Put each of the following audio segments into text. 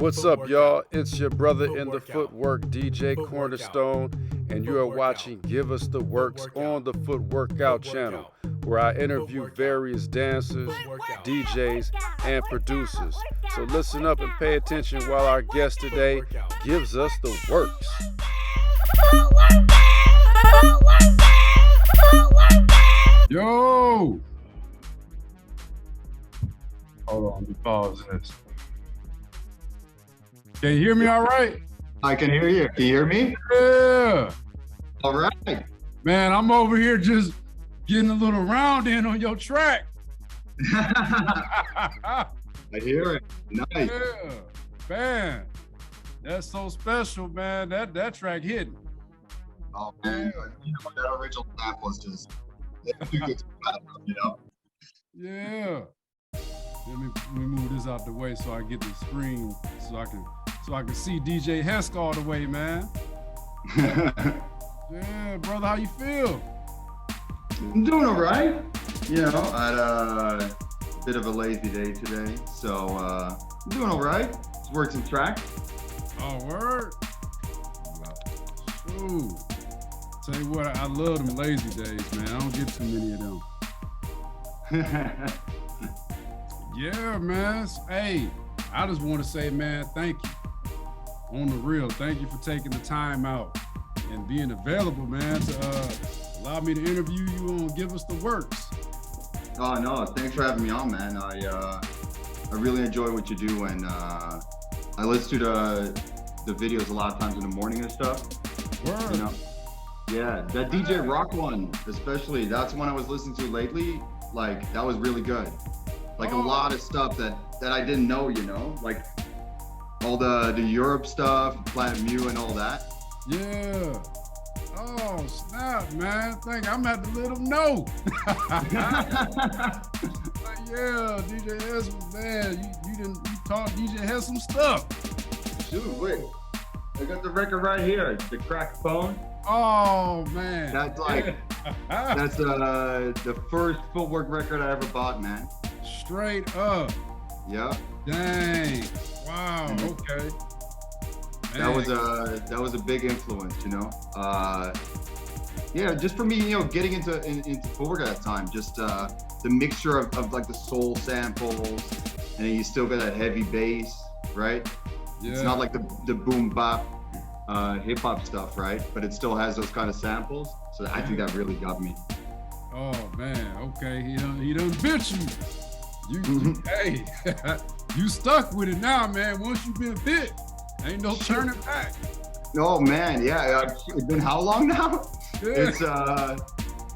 What's up, y'all? It's your brother in the footwork, DJ Cornerstone, and you are watching Give Us the Works on the Foot Workout channel, where I interview various dancers, DJs, and producers. So listen up and pay attention while our guest today gives us the works. Yo! Hold on, let me pause this. Can you hear me all right? I can hear you. Can you hear me? Yeah. All right. Man, I'm over here just getting a little round in on your track. I hear it. Nice. Yeah. Man, that's so special, man. That track hitting. Oh, man. You know, that original sample is just too good to pass up, you know? Yeah. Let me move this out the way so I get the screen so I can see DJ Hesk all the way, man. Yeah, brother, how you feel? I'm doing all right. You know, I had a bit of a lazy day today, so I'm doing all right. Just worked some tracks. Oh, word? Shoot. Tell you what, I love them lazy days, man. I don't get too many of them. Yeah, man. Hey, I just want to say, man, thank you. On the real, thank you for taking the time out and being available, man, to allow me to interview you on Give Us the Works. Oh, no, thanks for having me on, man. I really enjoy what you do, and I listen to the videos a lot of times in the morning and stuff. Word. You know? Yeah, that DJ Rock one, especially, that's one I was listening to lately. Like, that was really good. Like a lot of stuff that I didn't know, you know, like all the Europe stuff, Planet Mu and all that. Yeah. Oh, snap, man. I'm gonna have to let them know. Yeah, DJ Hesk was man. You taught DJ Hesk some stuff. Dude, wait. I got the record right here. The Cracked Phone. Oh, man. That's like, that's the first Footwork record I ever bought, man. Straight up. Yeah. Dang. Wow. Okay. That was a big influence, you know. Yeah, just for me, you know, getting into footwork at that time, just the mixture of like the soul samples, and then you still got that heavy bass, right? Yeah. It's not like the boom bap hip hop stuff, right? But it still has those kind of samples. So I think that really got me. Oh man. Okay. He done bit you. Hey, you stuck with it now, man. Once you've been bit, ain't no turning back. Oh man, yeah. It's been how long now? Yeah. It's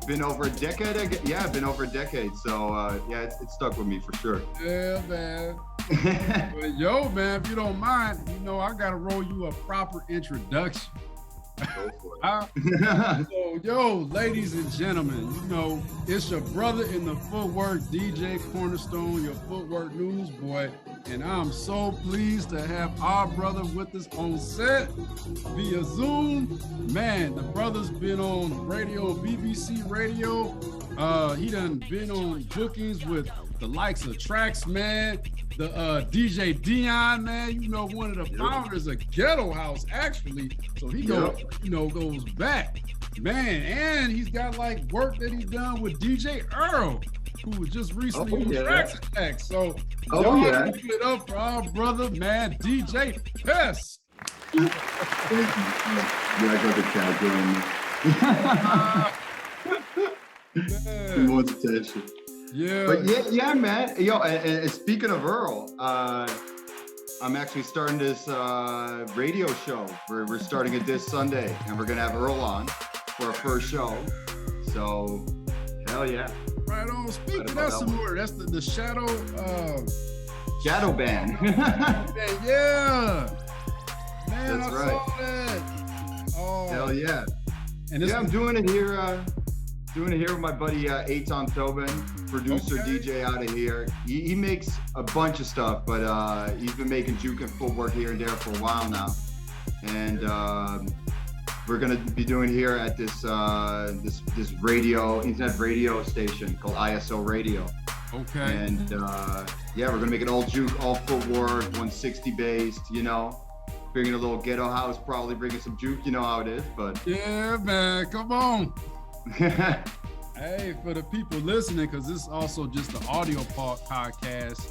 been over a decade. Yeah, been over a decade. So yeah, it stuck with me for sure. Yeah, man. But yo, man, if you don't mind, you know, I gotta roll you a proper introduction. Go for it. So, yo, ladies and gentlemen, you know, it's your brother in the footwork, DJ Cornerstone, your footwork news boy, and I'm so pleased to have our brother with us on set via Zoom. Man, the brother's been on radio, BBC radio. He done been on bookings with the likes of Tracks, man, the DJ Dion, man, you know, one of the founders of Ghetto House, actually. So he goes back, man, and he's got like work that he's done with DJ Earl, who was just recently in Tracks Attack. So y'all give it up for our brother, man, DJ Hesk. Yeah, I got the chat going. He wants attention. Yeah. But yeah, man. Yo, and speaking of Earl, I'm actually starting this radio show. We're starting it this Sunday, and we're gonna have Earl on for our first show. So, hell yeah. Right on. Speaking, that's some more. That's the Shadow. Shadow Band. Yeah. Man, that's I right. saw that. Oh. Hell yeah. And I'm doing it here. Doing it here with my buddy E29a, producer, DJ out of here. He makes a bunch of stuff, but he's been making juke and footwork here and there for a while now. And we're gonna be doing here at this this radio, internet radio station called ISO Radio. Okay. And yeah, we're gonna make it all juke, all footwork, 160 based, you know. Bringing a little ghetto house, probably bringing some juke, you know how it is, but Yeah, man, come on. Hey, for the people listening, because this is also just the audio podcast.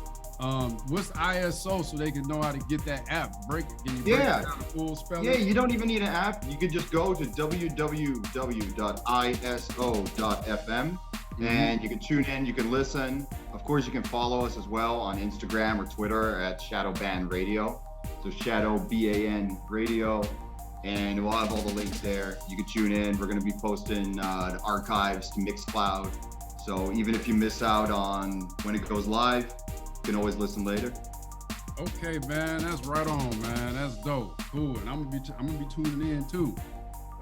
What's ISO so they can know how to get that app? Can you break Yeah. it down the full spelling? Yeah, you don't even need an app. You could just go to www.iso.fm and you can tune in, you can listen. Of course, you can follow us as well on Instagram or Twitter at Shadowban Radio. So Shadow BAN Radio, and we'll have all the links there. You can tune in. We're going to be posting the archives to Mixcloud. So even if you miss out on when it goes live, you can always listen later. Okay, man, that's right on, man. That's dope. Cool, and I'm gonna be tuning in too.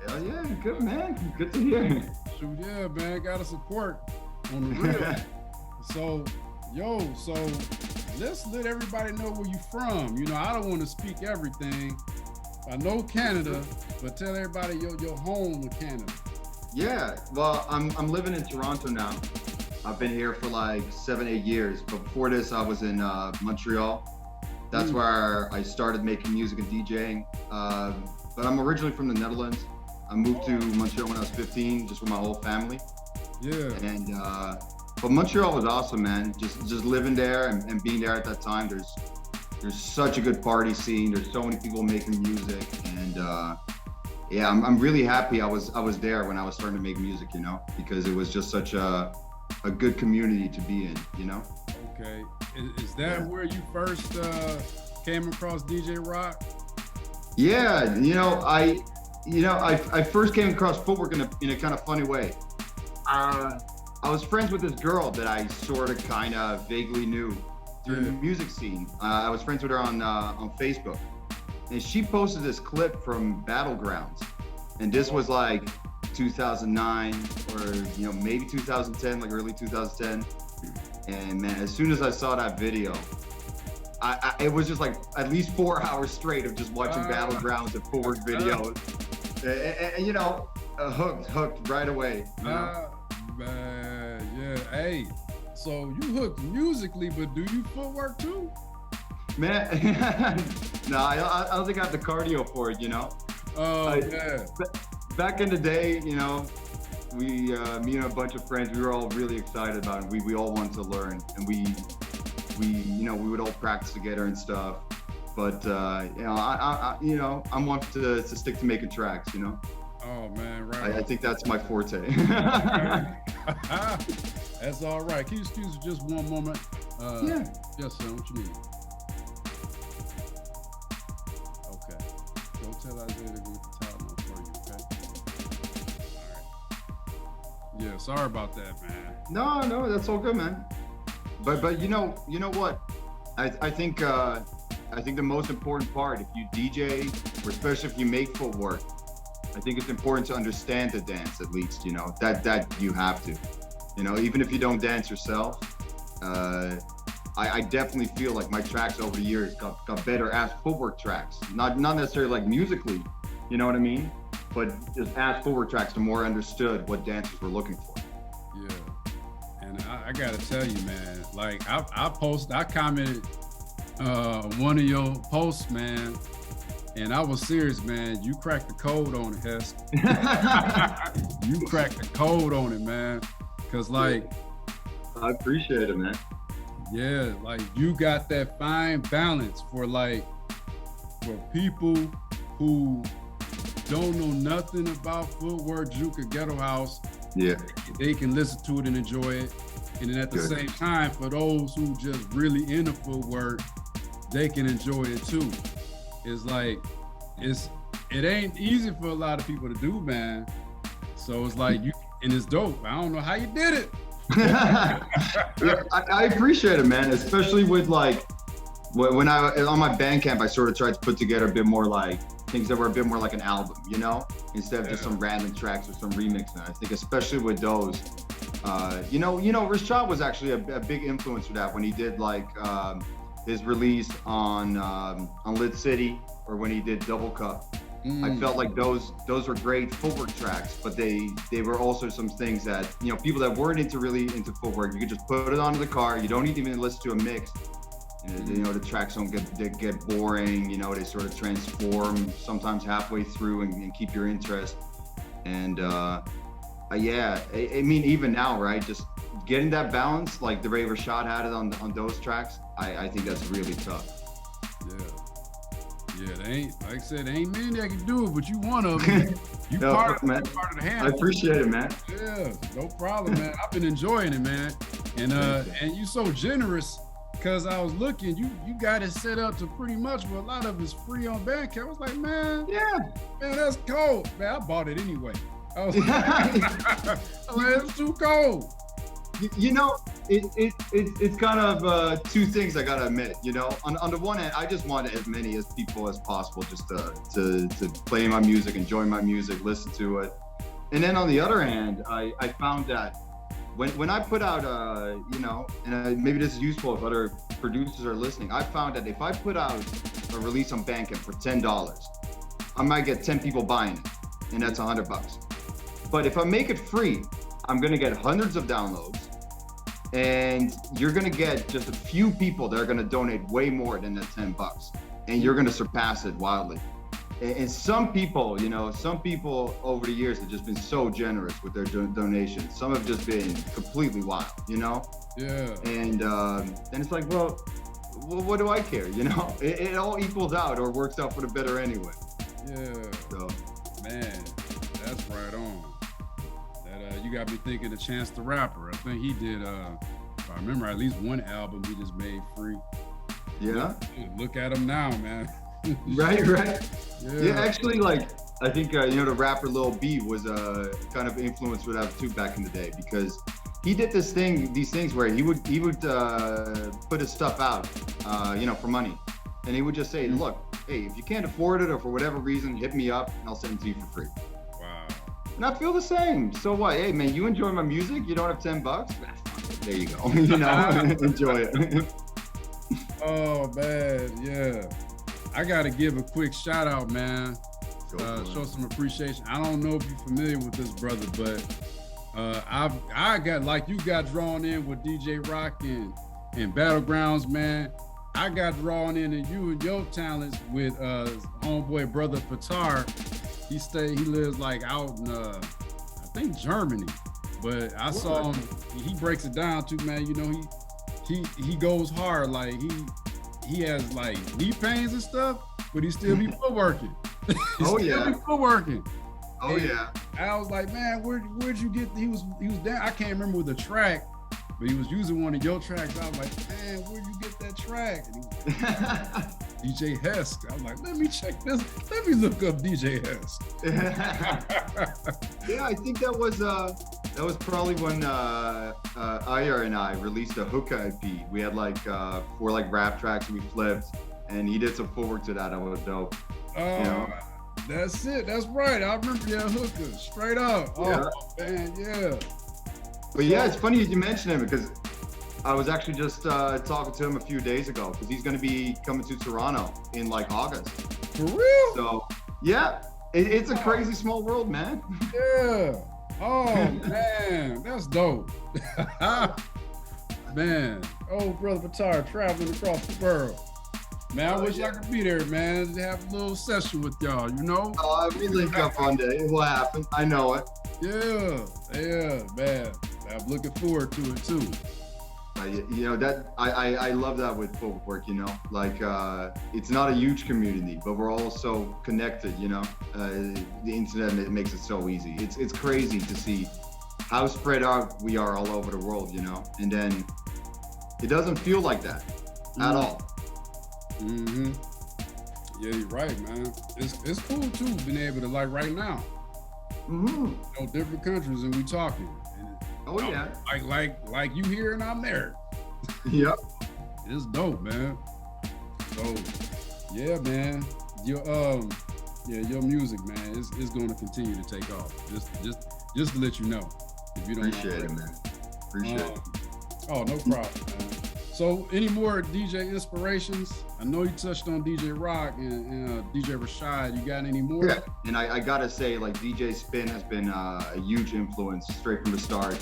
Hell yeah, good man. Good to hear. Shoot, yeah, man, gotta support on the real. So let's let everybody know where you from. You know, I don't want to speak everything. I know Canada, but tell everybody your home in Canada. Yeah, well, I'm living in Toronto now. I've been here for like 7-8 years. But before this, I was in Montreal. That's where I started making music and DJing. But I'm originally from the Netherlands. I moved to Montreal when I was 15, just with my whole family. Yeah. And but Montreal was awesome, man. Just living there and being there at that time. There's such a good party scene. There's so many people making music, and yeah, I'm really happy I was there when I was starting to make music, you know, because it was just such a good community to be in, you know. Okay, is that where you first came across DJ Rock? Yeah, I first came across Footwork in a kind of funny way. I was friends with this girl that I sort of kind of vaguely knew through the music scene. I was friends with her on Facebook, and she posted this clip from Battlegrounds, and this was like 2009 or maybe 2010, like early 2010. And man, as soon as I saw that video, it was just like at least 4 hours straight of just watching Battlegrounds and Footwork videos, and hooked right away. You know? Man, yeah. Hey, so you hooked musically, but do you footwork too? Man, no, I don't think I have the cardio for it, you know? Oh, yeah. Back in the day, me and a bunch of friends, we were all really excited about it. We all wanted to learn, and we would all practice together and stuff. But, I'm one to stick to making tracks, you know? Oh man, right. I think that's my forte. That's all right. Can you excuse just one moment? Yeah. Yes, son. What you need? Okay. Go tell Isaiah to go get the Tylenol for you. Okay. All right. Yeah. Sorry about that, man. No, that's all good, man. But you know what? I think the most important part, if you DJ, or especially if you make footwork, I think it's important to understand the dance, at least, that you have to, even if you don't dance yourself. I definitely feel like my tracks over the years got better as footwork tracks, not necessarily like musically, you know what I mean? But just as footwork tracks, the more I understood what dancers were looking for. Yeah, and I gotta tell you, man, like I commented one of your posts, man. And I was serious, man. You cracked the code on it, Hesk. You cracked the code on it, man. Cause like, I appreciate it, man. Yeah, like you got that fine balance for people who don't know nothing about footwork, juke, or ghetto house. Yeah, they can listen to it and enjoy it. And then at the same time, for those who just really into footwork, they can enjoy it too. It's like, it ain't easy for a lot of people to do, man. So it's like and it's dope. I don't know how you did it. Yeah, I appreciate it, man. Especially with like, when I, on my Bandcamp, I sort of tried to put together a bit more like, things that were a bit more like an album, instead of just some random tracks or some remix. And I think especially with those, Rashad was actually a big influence for that when he did like, his release on Lit City, or when he did Double Cup. I felt like those were great footwork tracks, but they were also some things that, you know, people that weren't really into footwork, you could just put it onto the car. You don't even listen to a mix. You know, the tracks don't get boring. You know, they sort of transform sometimes halfway through and keep your interest. And yeah, I mean, even now, right? Just getting that balance, like the Ray Rashad had it on those tracks. I think that's really tough. Yeah, they ain't, like I said, there ain't many that can do it, but you one of them. You No, part of man. the hand. I appreciate it, man. Yeah, no problem, man. I've been enjoying it, man. And you so generous. Because I was looking, you got it set up to pretty much, but a lot of it's free on Bandcamp. I was like, man, that's cold. Man, I bought it anyway. I was like, it's too cold. You know, it's kind of two things I gotta admit. You know, on the one hand, I just want as many as people as possible just to play my music, enjoy my music, listen to it. And then on the other hand, I found that when I put out, you know, and maybe this is useful if other producers are listening, I found that if I put out a release on Bandcamp for $10, I might get 10 people buying it, and that's $100. But if I make it free, I'm gonna get hundreds of downloads, and you're gonna get just a few people that are gonna donate way more than that $10, and you're gonna surpass it wildly. And some people, you know, over the years have just been so generous with their donations. Some have just been completely wild, you know? Yeah. And it's like, well, what do I care, you know? It all equals out or works out for the better anyway. Yeah. So, man, that's right on. That you got me thinking of Chance the Rapper. I think he did, if I remember, at least one album he just made free. Yeah. Look at him now, man. Right. Yeah, actually, like, I think, you know, the rapper Lil B was kind of influenced with that too back in the day, because he did these things where he would put his stuff out, you know, for money. And he would just say, look, hey, if you can't afford it or for whatever reason, hit me up and I'll send it to you for free. Wow. And I feel the same. So what? Hey, man, you enjoy my music? You don't have $10? There you go. You know, enjoy it. Oh, man, yeah. I got to give a quick shout out, man. Show some appreciation. I don't know if you're familiar with this brother, but I got, like you got drawn in with DJ Rock and Battlegrounds, man. I got drawn in and you and your talents with homeboy brother Fatar. He lives like out in I think Germany, but I saw him. He breaks it down too, man. You know, he goes hard. Like he has like knee pains and stuff, but he still be footworking. Oh yeah, footworking. Oh yeah. I was like, man, where'd you get? He was down. I can't remember the track, but he was using one of your tracks. I was like, man, where'd you get that track? And he was like, DJ Hesk. I was like, let me check this. Let me look up DJ Hesk. Yeah, I think that was probably when Aya and I released a hookah EP. We had like 4 like rap tracks we flipped, and he did some footwork to that. That was dope. You know? That's it. That's right. I remember that hookah. Straight up. Yeah. Oh man, yeah. But yeah, it's funny you mention him because I was actually just talking to him a few days ago because he's going to be coming to Toronto in like August. For real? So yeah, it's a crazy small world, man. Yeah. Oh man, that's dope. Man, old brother Fatar traveling across the world. Man, I wish I could be there, man, to have a little session with y'all, you know? We link up one day. It will happen. I know it. Yeah, man. I'm looking forward to it too. You know, that I love that with Footwork, you know, like it's not a huge community, but we're all so connected, you know. The internet makes it so easy. It's crazy to see how spread out we are all over the world, you know, and then it doesn't feel like that at all. Mm-hmm. Yeah, you're right, man. It's cool too, being able to, like right now, Mm-hmm. you know, different countries and we talking. And, Oh yeah. Like you here and I'm there. Yep. It's dope, man. So yeah, man. Your music, man, is going to continue to take off. Just to let you know, if you don't Appreciate it, man. Appreciate it. Oh, no problem, man. So any more DJ inspirations? I know you touched on DJ Rock and DJ Rashad. You got any more? Yeah, and I gotta say, like, DJ Spin has been a huge influence straight from the start.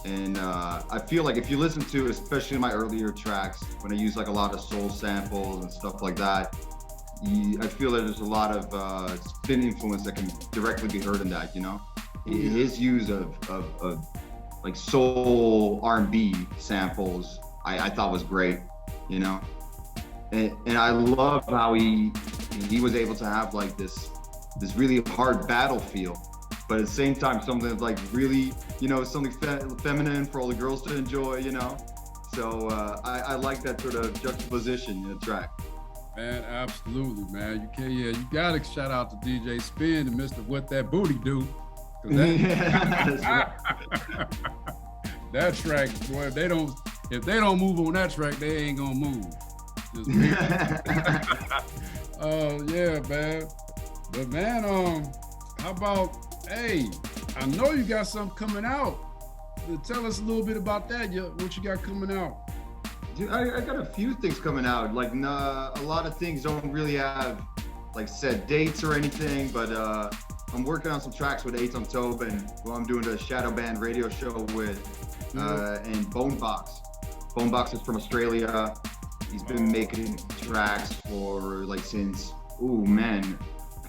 And I feel like if you listen to, especially my earlier tracks, when I use like a lot of soul samples and stuff like that, I feel that there's a lot of Spin influence that can directly be heard in that, you know? His use of like soul R&B samples, I thought was great, you know? And I love how he was able to have like this really hard battle feel, but at the same time, something that's like really, you know, something feminine for all the girls to enjoy, you know? So I like that sort of juxtaposition in the track. Man, absolutely, man. You gotta shout out to DJ Spin and Mr. What That Booty Do. That, that track, boy, if they don't move on that track, they ain't gonna move. Yeah, man. But man, how about, hey, I know you got something coming out. Tell us a little bit about that. What you got coming out? Dude, I got a few things coming out. Like, a lot of things don't really have like set dates or anything, but I'm working on some tracks with Eight on Tobin, who I'm doing the Shadow Band radio show with, and Bonebox. Bonebox is from Australia. He's been making tracks for like since, I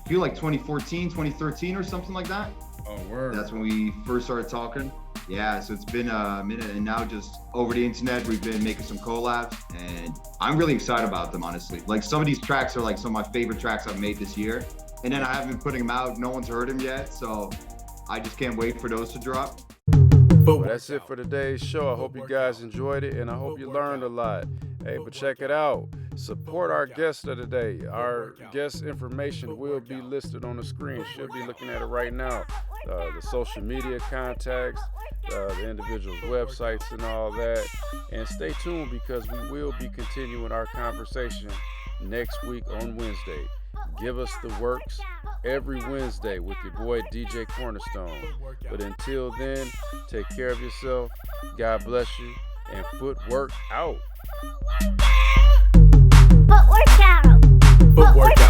feel like 2014, 2013 or something like that. Oh, word. That's when we first started talking. Yeah, so it's been a minute, and now just over the internet, we've been making some collabs, and I'm really excited about them, honestly. Like, some of these tracks are like some of my favorite tracks I've made this year, and then I haven't been putting them out. No one's heard them yet, so I just can't wait for those to drop. Well, that's it for today's show. I hope you guys enjoyed it, and I hope you learned a lot. Hey, but check it out. Support our guest of the day. Our guest information will be listed on the screen. Should be looking at it right now. The social media contacts, the individuals' websites and all that. And stay tuned, because we will be continuing our conversation next week on Wednesday. Give us the works every Wednesday with your boy DJ Cornerstone. But until then, take care of yourself. God bless you. And Footwork out. Footwork out. Footwork out.